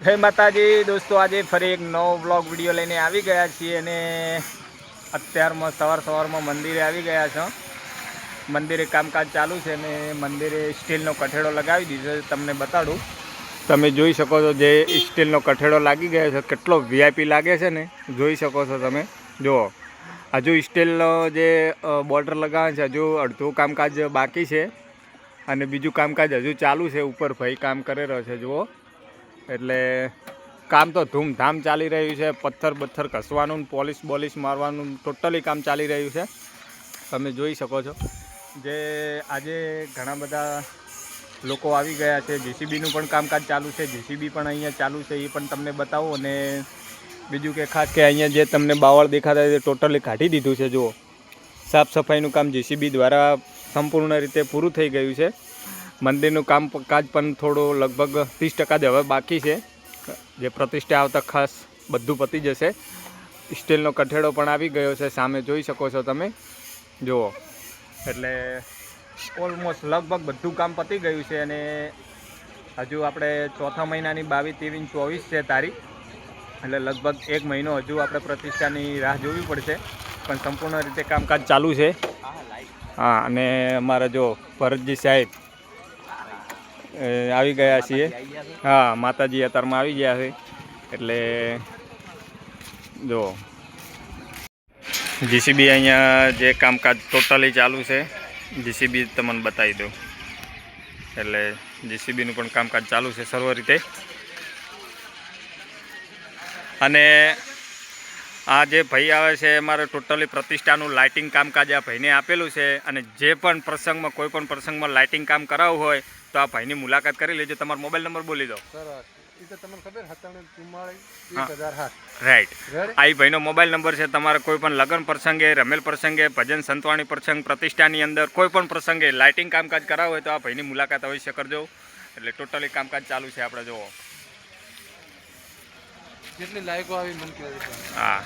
જય માતાજી દોસ્તો, આજે ફરી એક નવો બ્લોગ વિડીયો લઈને આવી ગયા છીએ અને અત્યારમાં સવારમાં મંદિરે આવી ગયા છો. મંદિરે કામકાજ ચાલુ છે અને મંદિરે સ્ટીલનો કઠેડો લગાવી દીધો છે. તમને બતાડું, તમે જોઈ શકો છો જે સ્ટીલનો કઠેડો લાગી ગયો છે કેટલો વીઆઈપી લાગે છે ને, જોઈ શકો છો તમે. જુઓ, હજુ સ્ટીલનો જે બોર્ડર લગાવે છે હજુ અડધું કામકાજ બાકી છે અને બીજું કામકાજ હજુ ચાલુ છે. ઉપર ભાઈ કામ કરી રહ્યો છે. જુઓ, એટલે કામ તો ધૂમધામ ચાલી રહ્યું છે. પથ્થર ઘસવાનું, પોલિશ મારવાનું ટોટલી કામ ચાલી રહ્યું છે. તમે જોઈ શકો છો જે આજે ઘણા બધા લોકો આવી ગયા છે. જેસીબીનું પણ કામકાજ ચાલુ છે. જેસીબી પણ અહીંયા ચાલુ છે, એ પણ તમને બતાવો. અને બીજું કે ખાસ કે અહીંયા જે તમને બાવળ દેખાતા તે ટોટલી કાઢી દીધું છે. જુઓ, સાફ સફાઈનું કામ જેસીબી દ્વારા સંપૂર્ણ રીતે પૂરું થઈ ગયું છે. મંદિરનું કામકાજ પણ થોડું લગભગ 30% જ હવે બાકી છે. જે પ્રતિષ્ઠા આવતા ખાસ બધું પતી જશે. સ્ટીલનો કઠેડો પણ આવી ગયો છે, સામે જોઈ શકો છો તમે. જુઓ, એટલે ઓલમોસ્ટ લગભગ બધું કામ પતી ગયું છે. અને હજુ આપણે ચોથા મહિનાની 22, 23, 24 છે તારીખ, એટલે લગભગ 1 મહિનો હજુ આપણે પ્રતિષ્ઠાની રાહ જોવી પડશે. પણ સંપૂર્ણ રીતે કામકાજ ચાલુ છે. હા, અને અમારા જો ભરતજી સાહેબ આવી ગયા છીએ. હા, માતાજી અત્યારમાં આવી ગયા છે. એટલે જો જીસીબી અહીંયા જે કામકાજ ટોટલી ચાલુ છે, જીસીબી તમને બતાવી દઉં. એટલે જીસીબીનું પણ કામકાજ ચાલુ છે સર્વ રીતે. અને આ જે ભાઈ આવે છે અમારે ટોટલી પ્રતિષ્ઠાનું લાઇટિંગ કામકાજ આ ભાઈને આપેલું છે. અને જે પણ પ્રસંગમાં કોઈ પણ પ્રસંગમાં લાઇટિંગ કામ કરાવવું હોય તો આ ભાઈની મુલાકાત કરી લેજો. તમારો મોબાઈલ નંબર બોલી દો. રાઈટ, આ ભાઈનો મોબાઈલ નંબર છે. તમારે કોઈ પણ લગ્ન પ્રસંગે, રમેલ પ્રસંગે, ભજન સંતવાણી પ્રસંગ, પ્રતિષ્ઠાની અંદર કોઈ પણ પ્રસંગે લાઇટિંગ કામકાજ કરાવવું હોય તો આ ભાઈની મુલાકાત અવશ્ય કરજો. એટલે ટોટલી કામકાજ ચાલુ છે. આપણે જુઓ, જેટલી લાયકો આવી મન કે હા.